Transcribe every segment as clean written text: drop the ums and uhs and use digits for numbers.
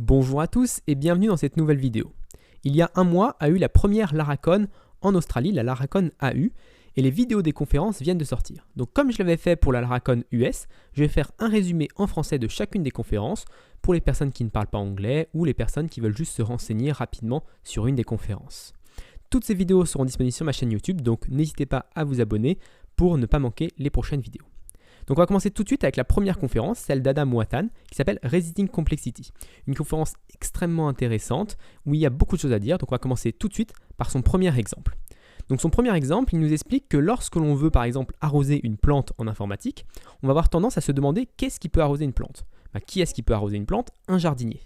Bonjour à tous et bienvenue dans cette nouvelle vidéo. Il y a un mois a eu la première Laracon en Australie, la Laracon AU, et les vidéos des conférences viennent de sortir. Donc comme je l'avais fait pour la Laracon US, je vais faire un résumé en français de chacune des conférences pour les personnes qui ne parlent pas anglais ou les personnes qui veulent juste se renseigner rapidement sur une des conférences. Toutes ces vidéos seront disponibles sur ma chaîne YouTube, donc n'hésitez pas à vous abonner pour ne pas manquer les prochaines vidéos. Donc on va commencer tout de suite avec la première conférence, celle d'Adam Watan, qui s'appelle Resisting Complexity. Une conférence extrêmement intéressante où il y a beaucoup de choses à dire, donc on va commencer tout de suite par son premier exemple. Donc son premier exemple, il nous explique que lorsque l'on veut par exemple arroser une plante en informatique, on va avoir tendance à se demander qu'est-ce qui peut arroser une plante. Qui est-ce qui peut arroser une plante? Un jardinier.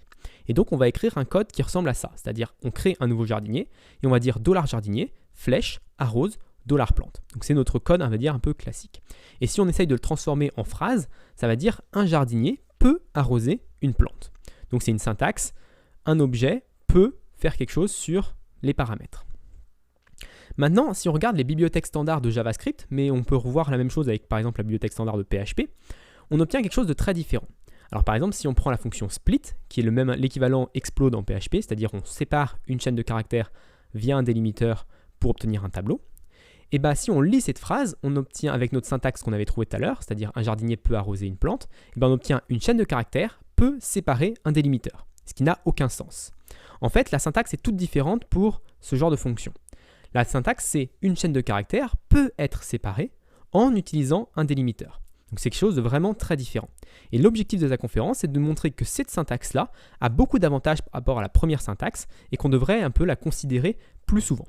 Et donc on va écrire un code qui ressemble à ça, c'est-à-dire on crée un nouveau jardinier et on va dire $jardinier, flèche, arrose, $plante. Donc c'est notre code, on va dire, un peu classique. Et si on essaye de le transformer en phrase, ça va dire un jardinier peut arroser une plante. Donc c'est une syntaxe, un objet peut faire quelque chose sur les paramètres. Maintenant, si on regarde les bibliothèques standards de JavaScript, mais on peut revoir la même chose avec par exemple la bibliothèque standard de PHP, on obtient quelque chose de très différent. Alors par exemple, si on prend la fonction split, qui est l'équivalent explode en PHP, c'est-à-dire on sépare une chaîne de caractères via un délimiteur pour obtenir un tableau, et si on lit cette phrase, on obtient avec notre syntaxe qu'on avait trouvée tout à l'heure, c'est-à-dire un jardinier peut arroser une plante, on obtient une chaîne de caractères peut séparer un délimiteur, ce qui n'a aucun sens. En fait, la syntaxe est toute différente pour ce genre de fonction. La syntaxe, c'est une chaîne de caractères peut être séparée en utilisant un délimiteur. Donc c'est quelque chose de vraiment très différent. Et l'objectif de sa conférence, c'est de montrer que cette syntaxe-là a beaucoup d'avantages par rapport à la première syntaxe et qu'on devrait un peu la considérer plus souvent.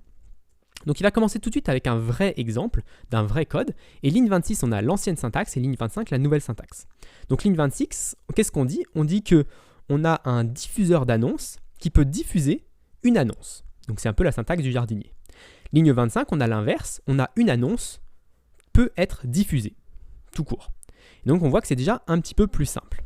Donc il va commencer tout de suite avec un vrai exemple d'un vrai code. Et ligne 26, on a l'ancienne syntaxe et ligne 25, la nouvelle syntaxe. Donc ligne 26, qu'est-ce qu'on dit? On dit qu'on a un diffuseur d'annonces qui peut diffuser une annonce. Donc c'est un peu la syntaxe du jardinier. Ligne 25, on a l'inverse, on a une annonce peut être diffusée, tout court. Et donc on voit que c'est déjà un petit peu plus simple.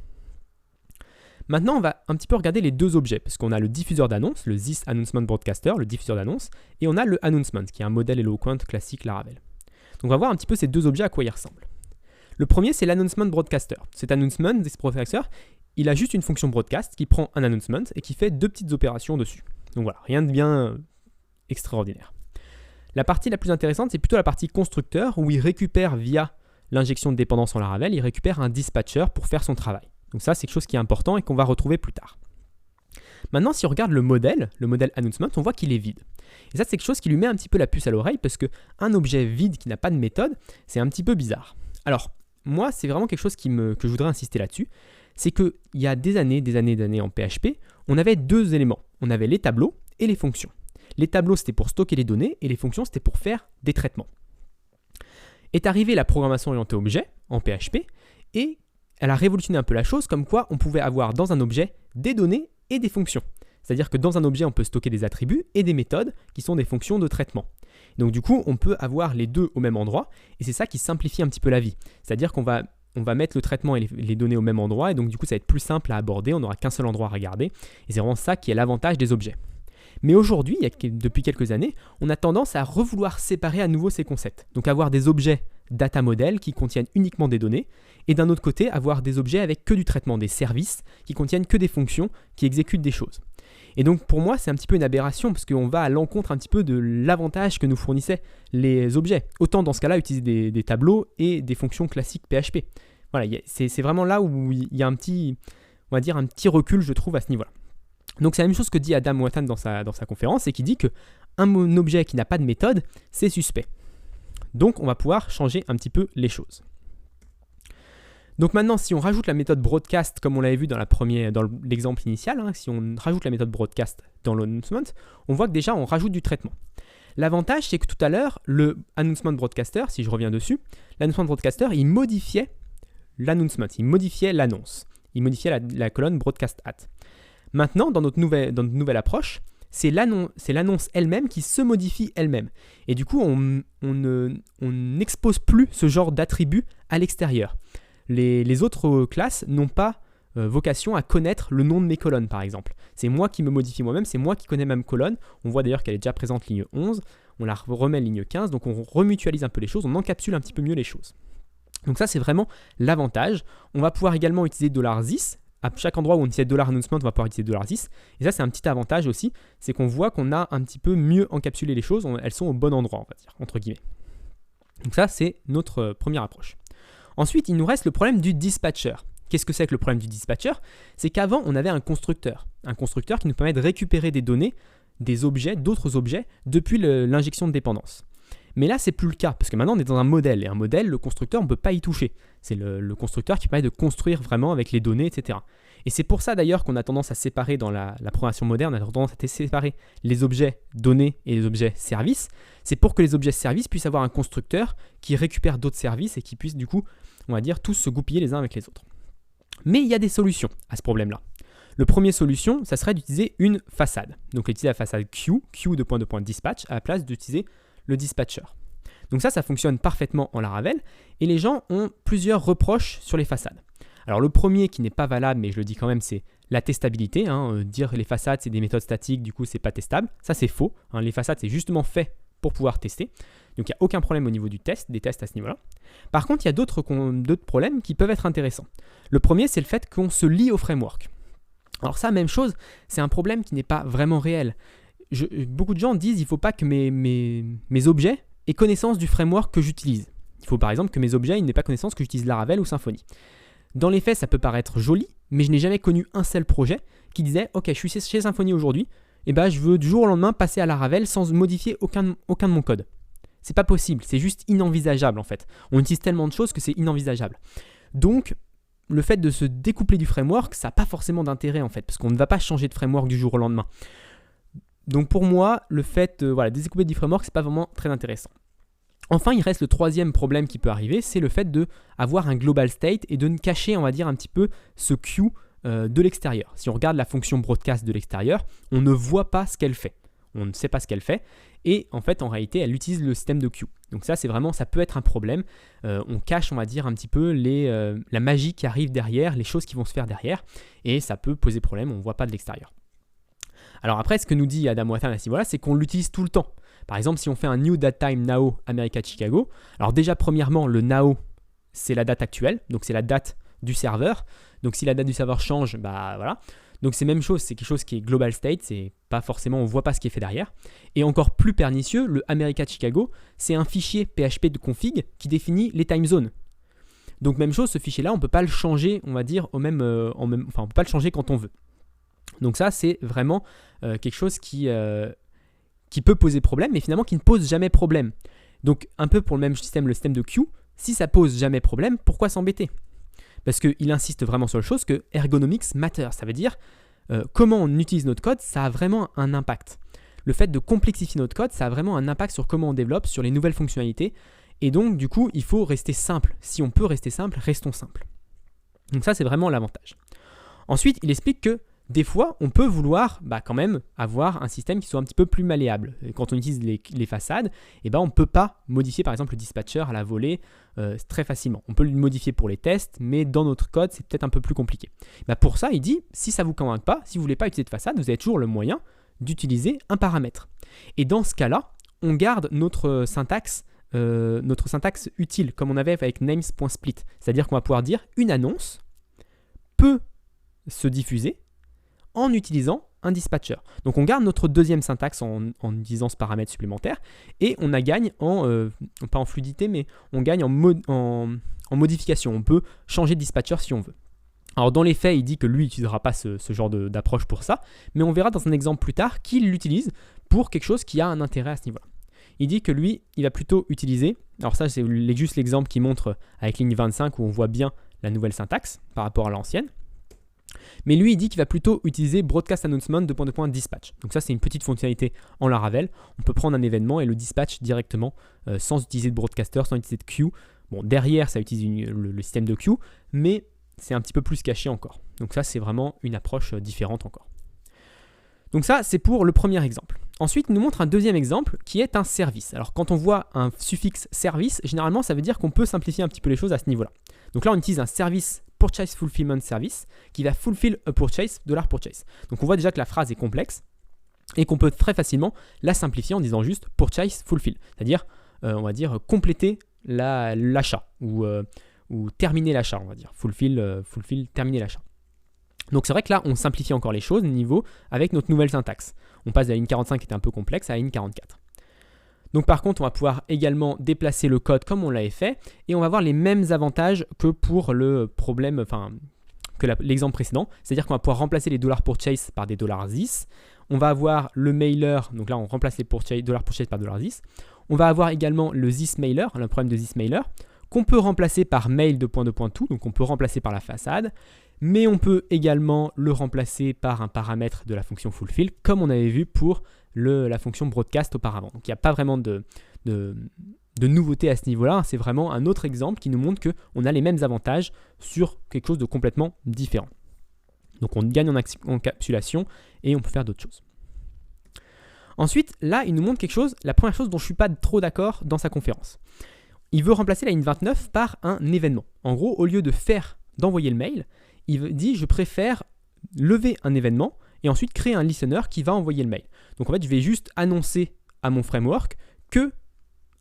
Maintenant, on va un petit peu regarder les deux objets, parce qu'on a le diffuseur d'annonces, le This Announcement Broadcaster, le diffuseur d'annonces, et on a le Announcement, qui est un modèle Eloquent classique Laravel. Donc on va voir un petit peu ces deux objets à quoi ils ressemblent. Le premier, c'est l'Announcement Broadcaster. Cet Announcement, this Broadcaster, il a juste une fonction broadcast qui prend un announcement et qui fait deux petites opérations dessus. Donc voilà, rien de bien extraordinaire. La partie la plus intéressante, c'est plutôt la partie constructeur, où il récupère via l'injection de dépendance en Laravel, il récupère un dispatcher pour faire son travail. Donc ça, c'est quelque chose qui est important et qu'on va retrouver plus tard. Maintenant, si on regarde le modèle Announcement, on voit qu'il est vide. Et ça, c'est quelque chose qui lui met un petit peu la puce à l'oreille parce qu'un objet vide qui n'a pas de méthode, c'est un petit peu bizarre. Alors, moi, c'est vraiment quelque chose que je voudrais insister là-dessus. C'est qu'il y a des années en PHP, on avait deux éléments. On avait les tableaux et les fonctions. Les tableaux, c'était pour stocker les données et les fonctions, c'était pour faire des traitements. Est arrivée la programmation orientée objet en PHP et elle a révolutionné un peu la chose, comme quoi on pouvait avoir dans un objet des données et des fonctions. C'est-à-dire que dans un objet, on peut stocker des attributs et des méthodes qui sont des fonctions de traitement. Donc du coup, on peut avoir les deux au même endroit et c'est ça qui simplifie un petit peu la vie. C'est-à-dire qu'on va mettre le traitement et les données au même endroit et donc du coup, ça va être plus simple à aborder, on n'aura qu'un seul endroit à regarder et c'est vraiment ça qui est l'avantage des objets. Mais aujourd'hui, depuis quelques années, on a tendance à revouloir séparer à nouveau ces concepts. Donc avoir des objets data model qui contiennent uniquement des données, et d'un autre côté, avoir des objets avec que du traitement, des services qui contiennent que des fonctions qui exécutent des choses. Et donc pour moi, c'est un petit peu une aberration parce qu'on va à l'encontre un petit peu de l'avantage que nous fournissaient les objets. Autant dans ce cas-là, utiliser des tableaux et des fonctions classiques PHP. Voilà, c'est vraiment là où il y a un petit recul, je trouve, à ce niveau-là. Donc c'est la même chose que dit Adam Watan dans sa conférence et qui dit qu'un objet qui n'a pas de méthode, c'est suspect. Donc on va pouvoir changer un petit peu les choses. Donc maintenant, si on rajoute la méthode broadcast comme on l'avait vu dans l'exemple initial, si on rajoute la méthode broadcast dans l'announcement, on voit que déjà on rajoute du traitement. L'avantage, c'est que tout à l'heure, le announcement broadcaster, si je reviens dessus, l'announcement broadcaster, il modifiait l'announcement, il modifiait l'annonce, il modifiait la colonne broadcast at. Maintenant, dans notre nouvelle approche, c'est l'annonce elle-même qui se modifie elle-même. Et du coup, on n'expose plus ce genre d'attributs à l'extérieur. Les autres classes n'ont pas vocation à connaître le nom de mes colonnes, par exemple. C'est moi qui me modifie moi-même, c'est moi qui connais ma colonne. On voit d'ailleurs qu'elle est déjà présente ligne 11, on la remet ligne 15, donc on remutualise un peu les choses, on encapsule un petit peu mieux les choses. Donc ça, c'est vraiment l'avantage. On va pouvoir également utiliser $this à chaque endroit où on utilisait $announcement, on va pouvoir utiliser $this. Et ça, c'est un petit avantage aussi, c'est qu'on voit qu'on a un petit peu mieux encapsulé les choses, elles sont au bon endroit, on va dire, entre guillemets. Donc ça, c'est notre première approche. Ensuite, il nous reste le problème du dispatcher. Qu'est-ce que c'est que le problème du dispatcher? C'est qu'avant, on avait un constructeur qui nous permet de récupérer des données, des objets, d'autres objets, depuis l'injection de dépendance. Mais là, c'est plus le cas, parce que maintenant, on est dans un modèle, et un modèle, le constructeur, on ne peut pas y toucher. C'est le constructeur qui permet de construire vraiment avec les données, etc. Et c'est pour ça d'ailleurs qu'on a tendance à séparer dans la programmation moderne, on a tendance à séparer les objets données et les objets services. C'est pour que les objets services puissent avoir un constructeur qui récupère d'autres services et qui puissent du coup, on va dire, tous se goupiller les uns avec les autres. Mais il y a des solutions à ce problème-là. Le premier solution, ça serait d'utiliser une façade. Donc utiliser la façade queue de dispatch à la place d'utiliser le dispatcher. Donc ça fonctionne parfaitement en Laravel et les gens ont plusieurs reproches sur les façades. Alors le premier qui n'est pas valable, mais je le dis quand même, c'est la testabilité. Dire les façades c'est des méthodes statiques, du coup c'est pas testable. Ça c'est faux. Les façades c'est justement fait pour pouvoir tester. Donc il n'y a aucun problème au niveau des tests à ce niveau-là. Par contre, il y a d'autres problèmes qui peuvent être intéressants. Le premier, c'est le fait qu'on se lie au framework. Alors ça, même chose, c'est un problème qui n'est pas vraiment réel. Beaucoup de gens disent qu'il ne faut pas que mes objets aient connaissance du framework que j'utilise. Il faut par exemple que mes objets n'aient pas connaissance que j'utilise Laravel ou Symfony. Dans les faits, ça peut paraître joli, mais je n'ai jamais connu un seul projet qui disait « Ok, je suis chez Symfony aujourd'hui, et je veux du jour au lendemain passer à Laravel sans modifier aucun de mon code. » C'est pas possible, c'est juste inenvisageable en fait. On utilise tellement de choses que c'est inenvisageable. Donc, le fait de se découpler du framework, ça n'a pas forcément d'intérêt en fait, parce qu'on ne va pas changer de framework du jour au lendemain. Donc pour moi, le fait de découper du framework, c'est pas vraiment très intéressant. Enfin, il reste le troisième problème qui peut arriver, c'est le fait d'avoir un global state et de ne cacher, on va dire, un petit peu ce queue de l'extérieur. Si on regarde la fonction broadcast de l'extérieur, on ne voit pas ce qu'elle fait. On ne sait pas ce qu'elle fait. Et en fait, en réalité, elle utilise le système de queue. Donc ça, ça peut être un problème. On cache, on va dire, un petit peu la magie qui arrive derrière, les choses qui vont se faire derrière. Et ça peut poser problème, on ne voit pas de l'extérieur. Alors après, ce que nous dit Adam Wathan à ce niveau-là, c'est qu'on l'utilise tout le temps. Par exemple, si on fait un new date time now America Chicago, alors déjà, premièrement, le now, c'est la date actuelle. Donc c'est la date du serveur. Donc si la date du serveur change, voilà. Donc c'est la même chose, c'est quelque chose qui est global state, c'est pas forcément, on voit pas ce qui est fait derrière. Et encore plus pernicieux, le America Chicago, c'est un fichier PHP de config qui définit les time zones. Donc même chose, ce fichier-là, on peut pas le changer, on va dire, on peut pas le changer quand on veut. Donc ça, c'est vraiment quelque chose qui peut poser problème, mais finalement qui ne pose jamais problème. Donc un peu pour le même système, le système de queue, si ça pose jamais problème, pourquoi s'embêter ? Parce qu'il insiste vraiment sur la chose que ergonomics matter. Ça veut dire comment on utilise notre code, ça a vraiment un impact. Le fait de complexifier notre code, ça a vraiment un impact sur comment on développe, sur les nouvelles fonctionnalités. Et donc, du coup, il faut rester simple. Si on peut rester simple, restons simples. Donc ça, c'est vraiment l'avantage. Ensuite, il explique que des fois, on peut vouloir quand même avoir un système qui soit un petit peu plus malléable. Et quand on utilise les façades, on ne peut pas modifier par exemple le dispatcher à la volée très facilement. On peut le modifier pour les tests, mais dans notre code, c'est peut-être un peu plus compliqué. Pour ça, il dit, si ça ne vous convainc pas, si vous ne voulez pas utiliser de façade, vous avez toujours le moyen d'utiliser un paramètre. Et dans ce cas-là, on garde notre syntaxe utile, comme on avait avec names.split. C'est-à-dire qu'on va pouvoir dire une annonce peut se diffuser en utilisant un dispatcher. Donc on garde notre deuxième syntaxe en utilisant ce paramètre supplémentaire et on gagne pas en fluidité, mais on gagne en modification. On peut changer de dispatcher si on veut. Alors dans les faits, il dit que lui n'utilisera pas ce genre d'approche pour ça, mais on verra dans un exemple plus tard qu'il l'utilise pour quelque chose qui a un intérêt à ce niveau-là. Il dit que lui, il va plutôt utiliser, alors ça c'est juste l'exemple qu'il montre avec ligne 25 où on voit bien la nouvelle syntaxe par rapport à l'ancienne. Mais lui, il dit qu'il va plutôt utiliser broadcast announcement dispatch. Donc ça, c'est une petite fonctionnalité en Laravel. On peut prendre un événement et le dispatch directement sans utiliser de broadcaster, sans utiliser de queue. Bon, derrière, ça utilise le système de queue, mais c'est un petit peu plus caché encore. Donc ça, c'est vraiment une approche différente encore. Donc ça, c'est pour le premier exemple. Ensuite, il nous montre un deuxième exemple qui est un service. Alors quand on voit un suffixe service, généralement, ça veut dire qu'on peut simplifier un petit peu les choses à ce niveau-là. Donc là, on utilise un service Purchase Fulfillment Service qui va fulfill a purchase, $purchase. Donc on voit déjà que la phrase est complexe et qu'on peut très facilement la simplifier en disant juste Purchase Fulfill, c'est-à-dire on va dire compléter l'achat ou terminer l'achat, on va dire fulfill terminer l'achat. Donc c'est vrai que là, on simplifie encore les choses niveau avec notre nouvelle syntaxe. On passe de la ligne 45 qui était un peu complexe à la ligne 44. Donc par contre, on va pouvoir également déplacer le code comme on l'avait fait et on va avoir les mêmes avantages que pour le problème, que l'exemple précédent. C'est-à-dire qu'on va pouvoir remplacer les $purchase par des $this. On va avoir le mailer, donc là on remplace les $purchase par $this. On va avoir également le thisMailer, le problème de thisMailer, qu'on peut remplacer par mail to, donc on peut remplacer par la façade, mais on peut également le remplacer par un paramètre de la fonction fulfill, comme on avait vu pour la fonction broadcast auparavant. Donc il n'y a pas vraiment de nouveauté à ce niveau-là, c'est vraiment un autre exemple qui nous montre qu'on a les mêmes avantages sur quelque chose de complètement différent. Donc on gagne en encapsulation et on peut faire d'autres choses. Ensuite, là, il nous montre quelque chose, la première chose dont je ne suis pas trop d'accord dans sa conférence. Il veut remplacer la ligne 29 par un événement. En gros, au lieu d'envoyer le mail, il dit je préfère lever un événement et ensuite créer un listener qui va envoyer le mail. Donc en fait, je vais juste annoncer à mon framework que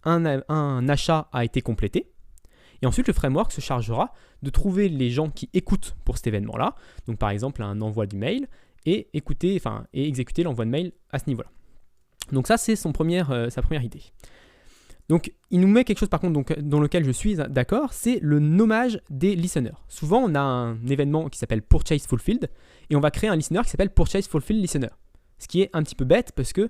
un achat a été complété. Et ensuite, le framework se chargera de trouver les gens qui écoutent pour cet événement-là. Donc par exemple, un envoi du mail et exécuter l'envoi de mail à ce niveau-là. Donc ça, c'est sa première idée. Donc il nous met quelque chose par contre dans lequel je suis d'accord, c'est le nommage des listeners. Souvent, on a un événement qui s'appelle Purchase Fulfilled et on va créer un listener qui s'appelle Purchase Fulfilled Listener. Ce qui est un petit peu bête parce que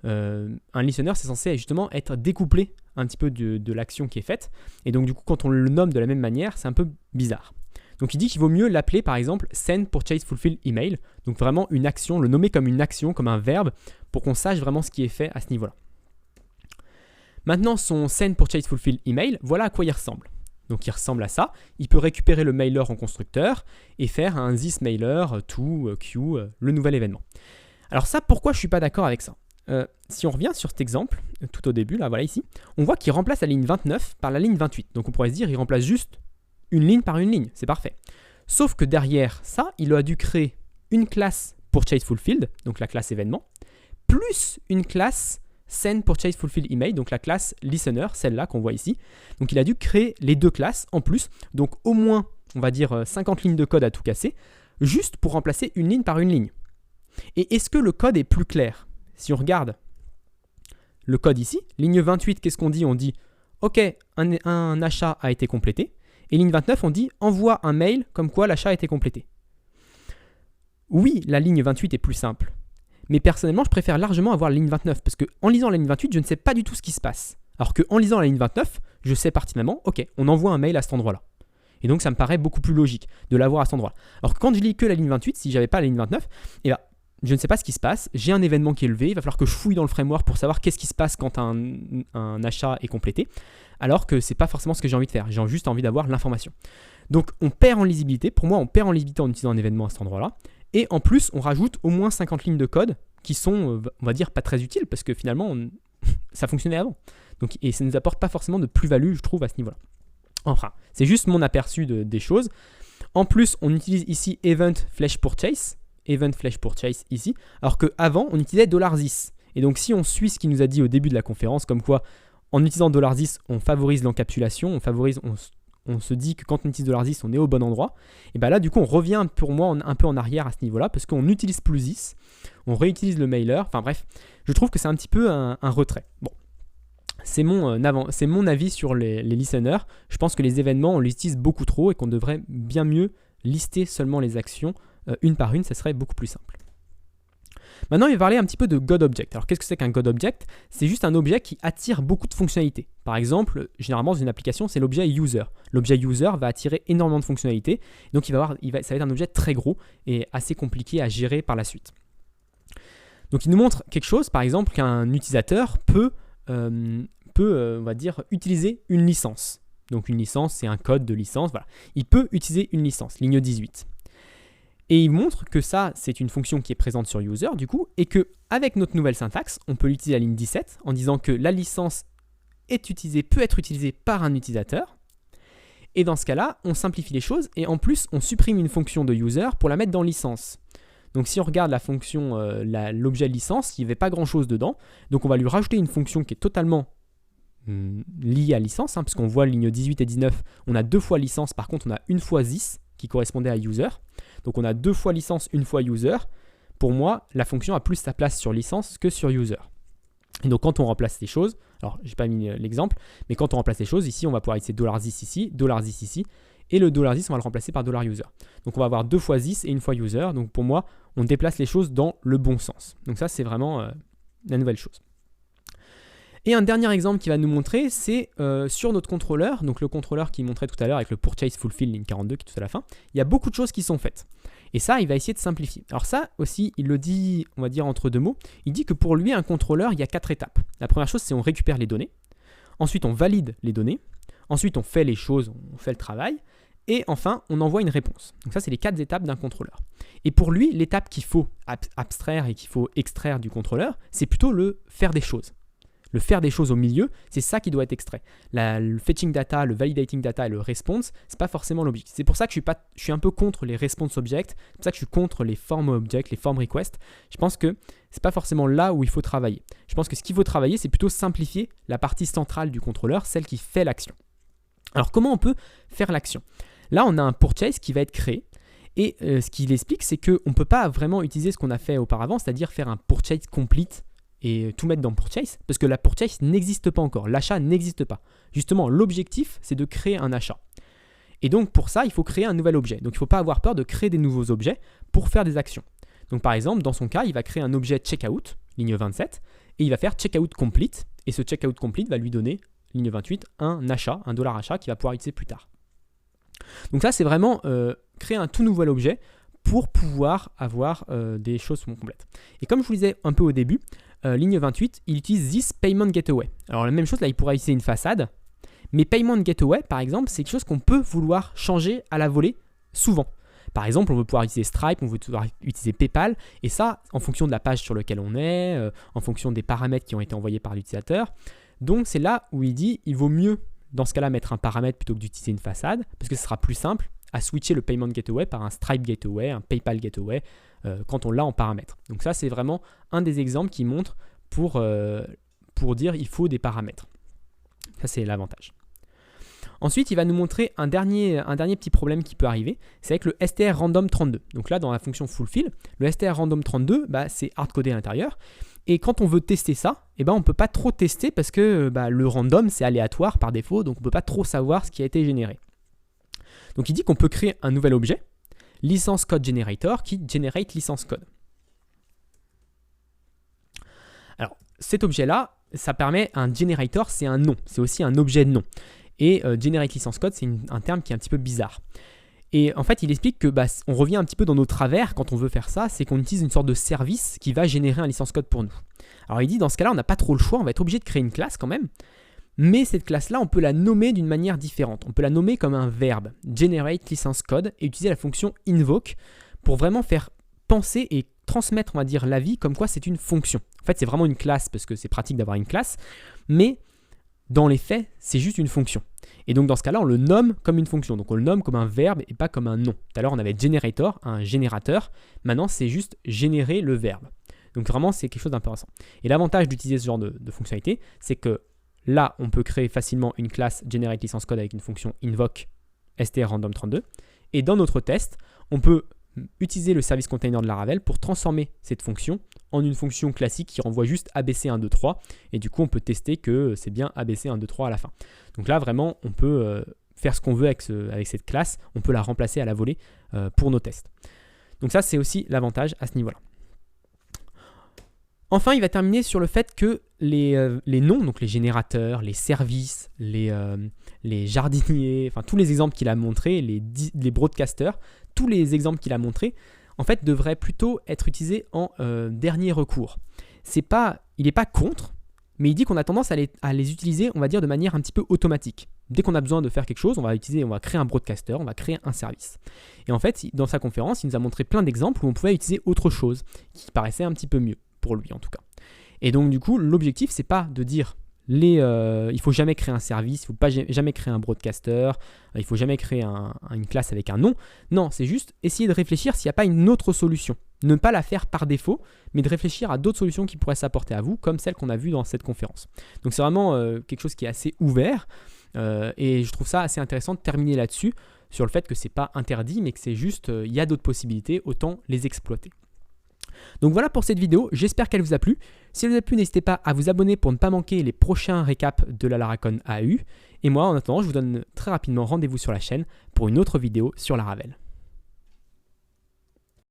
un listener, c'est censé justement être découplé un petit peu de l'action qui est faite. Et donc du coup, quand on le nomme de la même manière, c'est un peu bizarre. Donc il dit qu'il vaut mieux l'appeler par exemple Send Purchase Fulfilled Email. Donc vraiment une action, le nommer comme une action, comme un verbe, pour qu'on sache vraiment ce qui est fait à ce niveau-là. Maintenant, son Send Purchase Fulfilled Email, voilà à quoi il ressemble. Donc il ressemble à ça. Il peut récupérer le mailer en constructeur et faire un thisMailer to queue, le nouvel événement. Alors ça, pourquoi je ne suis pas d'accord avec ça? Si on revient sur cet exemple, tout au début, là, voilà ici, on voit qu'il remplace la ligne 29 par la ligne 28. Donc on pourrait se dire, il remplace juste une ligne par une ligne, c'est parfait. Sauf que derrière ça, il a dû créer une classe Purchase Fulfilled, donc la classe événement, plus une classe Send Purchase Fulfilled Email, donc la classe Listener, celle-là qu'on voit ici. Donc il a dû créer les deux classes en plus, donc au moins, on va dire 50 lignes de code à tout casser, juste pour remplacer une ligne par une ligne. Et est-ce que le code est plus clair? Si on regarde le code ici, ligne 28, qu'est-ce qu'on dit? On dit OK, un achat a été complété. Et ligne 29, on dit envoie un mail comme quoi l'achat a été complété. Oui, la ligne 28 est plus simple. Mais personnellement, je préfère largement avoir la ligne 29 parce qu'en lisant la ligne 28, je ne sais pas du tout ce qui se passe. Alors qu'en lisant la ligne 29, je sais pertinemment, OK, on envoie un mail à cet endroit-là. Et donc, ça me paraît beaucoup plus logique de l'avoir à cet endroit-là. Alors que quand je lis que la ligne 28, si j'avais pas la ligne 29, je ne sais pas ce qui se passe, j'ai un événement qui est levé, il va falloir que je fouille dans le framework pour savoir qu'est-ce qui se passe quand un achat est complété, alors que c'est pas forcément ce que j'ai envie de faire, j'ai juste envie d'avoir l'information. Donc on perd en lisibilité, pour moi on perd en lisibilité en utilisant un événement à cet endroit-là, et en plus on rajoute au moins 50 lignes de code qui sont, on va dire, pas très utiles, parce que finalement ça fonctionnait avant. Donc, et ça ne nous apporte pas forcément de plus-value, je trouve, à ce niveau-là. Enfin, c'est juste mon aperçu des choses. En plus, on utilise ici Event Flash Purchase ici, alors qu'avant, on utilisait $this. Et donc, si on suit ce qu'il nous a dit au début de la conférence, comme quoi, en utilisant $this, on favorise l'encapsulation, on se dit que quand on utilise $this, on est au bon endroit, et bien là, du coup, on revient pour moi un peu en arrière à ce niveau-là, parce qu'on n'utilise plus this, on réutilise le mailer, enfin bref, je trouve que c'est un petit peu un retrait. Bon, c'est mon avis sur les listeners. Je pense que les événements, on les utilise beaucoup trop et qu'on devrait bien mieux lister seulement les actions une par une, ça serait beaucoup plus simple. Maintenant, il va parler un petit peu de GodObject. Alors, qu'est-ce que c'est qu'un GodObject? C'est juste un objet qui attire beaucoup de fonctionnalités. Par exemple, généralement, dans une application, c'est l'objet user. L'objet user va attirer énormément de fonctionnalités. Donc, ça va être un objet très gros et assez compliqué à gérer par la suite. Donc, il nous montre quelque chose, par exemple, qu'un utilisateur peut on va dire, utiliser une licence. Donc, une licence, c'est un code de licence. Voilà. Il peut utiliser une licence, ligne 18. Et il montre que ça, c'est une fonction qui est présente sur user, du coup, et qu'avec notre nouvelle syntaxe, on peut l'utiliser à ligne 17 en disant que la licence peut être utilisée par un utilisateur. Et dans ce cas-là, on simplifie les choses et en plus, on supprime une fonction de user pour la mettre dans licence. Donc si on regarde la fonction, l'objet licence, il n'y avait pas grand-chose dedans. Donc on va lui rajouter une fonction qui est totalement liée à licence, parce qu'on voit ligne 18 et 19, on a 2 fois licence, par contre on a une fois this qui correspondait à user. Donc on a 2 fois licence, 1 fois user. Pour moi, la fonction a plus sa place sur licence que sur user. Et donc quand on remplace les choses, alors j'ai pas mis l'exemple, mais quand on remplace les choses, ici on va pouvoir utiliser $this ici, $this ici, et le $this on va le remplacer par $user. Donc on va avoir 2 fois this et 1 fois user. Donc pour moi, on déplace les choses dans le bon sens. Donc ça c'est vraiment la nouvelle chose. Et un dernier exemple qui va nous montrer, c'est sur notre contrôleur, donc le contrôleur qui montrait tout à l'heure avec le purchase fulfill ligne 42 qui est tout à la fin, il y a beaucoup de choses qui sont faites. Et ça, il va essayer de simplifier. Alors ça aussi, il le dit, on va dire entre 2 mots, il dit que pour lui, un contrôleur, il y a 4 étapes. La première chose, c'est on récupère les données, ensuite on valide les données, ensuite on fait les choses, on fait le travail, et enfin, on envoie une réponse. Donc ça, c'est les 4 étapes d'un contrôleur. Et pour lui, l'étape qu'il faut abstraire et qu'il faut extraire du contrôleur, c'est plutôt le faire des choses. Le faire des choses au milieu, c'est ça qui doit être extrait. Le fetching data, le validating data et le response, c'est pas forcément l'objectif. C'est pour ça que je suis un peu contre les response objects, c'est pour ça que je suis contre les form objects, les form requests. Je pense que c'est pas forcément là où il faut travailler. Je pense que ce qu'il faut travailler, c'est plutôt simplifier la partie centrale du contrôleur, celle qui fait l'action. Alors comment on peut faire l'action? Là, on a un purchase qui va être créé. Et ce qu'il explique, c'est qu'on ne peut pas vraiment utiliser ce qu'on a fait auparavant, c'est-à-dire faire un purchase complete et tout mettre dans purchase, parce que la purchase n'existe pas encore, l'achat n'existe pas. Justement, l'objectif, c'est de créer un achat. Et donc, pour ça, il faut créer un nouvel objet. Donc, il ne faut pas avoir peur de créer des nouveaux objets pour faire des actions. Donc, par exemple, dans son cas, il va créer un objet checkout, ligne 27, et il va faire checkout complete, et ce checkout complete va lui donner, ligne 28, un achat, un dollar achat qu'il va pouvoir utiliser plus tard. Donc ça, c'est vraiment créer un tout nouvel objet pour pouvoir avoir des choses complètes. Et comme je vous disais un peu au début, ligne 28, il utilise this payment gateway. Alors la même chose, là, il pourra utiliser une façade, mais payment gateway, par exemple, c'est quelque chose qu'on peut vouloir changer à la volée souvent. Par exemple, on veut pouvoir utiliser Stripe, on veut pouvoir utiliser PayPal, et ça, en fonction de la page sur laquelle on est, en fonction des paramètres qui ont été envoyés par l'utilisateur. Donc c'est là où il dit, il vaut mieux dans ce cas-là mettre un paramètre plutôt que d'utiliser une façade, parce que ce sera plus simple à switcher le payment gateway par un Stripe gateway, un PayPal gateway, quand on l'a en paramètres. Donc ça, c'est vraiment un des exemples qui montre pour dire il faut des paramètres. Ça, c'est l'avantage. Ensuite, il va nous montrer un dernier petit problème qui peut arriver, c'est avec le str random 32. Donc là, dans la fonction fulfill, le str random 32, c'est hardcodé à l'intérieur. Et quand on veut tester ça, on ne peut pas trop tester parce que le random, c'est aléatoire par défaut, donc on ne peut pas trop savoir ce qui a été généré. Donc il dit qu'on peut créer un nouvel objet, license code generator, qui generate license code. Alors cet objet-là, ça permet un generator, c'est un nom, c'est aussi un objet de nom. Et generate license code, c'est un terme qui est un petit peu bizarre. Et en fait, il explique que on revient un petit peu dans nos travers quand on veut faire ça, c'est qu'on utilise une sorte de service qui va générer un license code pour nous. Alors il dit dans ce cas-là, on n'a pas trop le choix, on va être obligé de créer une classe quand même, mais cette classe-là, on peut la nommer d'une manière différente. On peut la nommer comme un verbe, generate license code, et utiliser la fonction invoke pour vraiment faire penser et transmettre, on va dire, l'avis comme quoi c'est une fonction. En fait, c'est vraiment une classe parce que c'est pratique d'avoir une classe, mais dans les faits, c'est juste une fonction. Et donc dans ce cas-là, on le nomme comme une fonction. Donc on le nomme comme un verbe et pas comme un nom. Tout à l'heure, on avait generator, un générateur. Maintenant, c'est juste générer le verbe. Donc vraiment, c'est quelque chose d'intéressant. Et l'avantage d'utiliser ce genre de fonctionnalité, c'est que là, on peut créer facilement une classe generate license code avec une fonction invoke strrandom32. Et dans notre test, on peut utiliser le service container de Laravel pour transformer cette fonction en une fonction classique qui renvoie juste ABC123 et du coup on peut tester que c'est bien ABC123 à la fin. Donc là vraiment on peut faire ce qu'on veut avec cette classe, on peut la remplacer à la volée pour nos tests. Donc ça c'est aussi l'avantage à ce niveau-là. Enfin, il va terminer sur le fait que les noms, donc les générateurs, les services, les jardiniers, enfin tous les exemples qu'il a montrés, les broadcasters, tous les exemples qu'il a montrés, en fait, devraient plutôt être utilisés en dernier recours. Il n'est pas contre, mais il dit qu'on a tendance à les utiliser, on va dire, de manière un petit peu automatique. Dès qu'on a besoin de faire quelque chose, on va créer un broadcaster, on va créer un service. Et en fait, dans sa conférence, il nous a montré plein d'exemples où on pouvait utiliser autre chose, qui paraissait un petit peu mieux, pour lui en tout cas. Et donc du coup, l'objectif, c'est pas de dire il faut jamais créer un service, il faut pas jamais créer un broadcaster, il faut jamais créer une classe avec un nom. Non, c'est juste essayer de réfléchir s'il n'y a pas une autre solution. Ne pas la faire par défaut, mais de réfléchir à d'autres solutions qui pourraient s'apporter à vous, comme celle qu'on a vue dans cette conférence. Donc c'est vraiment quelque chose qui est assez ouvert, et je trouve ça assez intéressant de terminer là-dessus, sur le fait que c'est pas interdit, mais que c'est juste, il y a d'autres possibilités, autant les exploiter. Donc voilà pour cette vidéo, j'espère qu'elle vous a plu. Si elle vous a plu, n'hésitez pas à vous abonner pour ne pas manquer les prochains récaps de la Laracon AU. Et moi, en attendant, je vous donne très rapidement rendez-vous sur la chaîne pour une autre vidéo sur Laravel.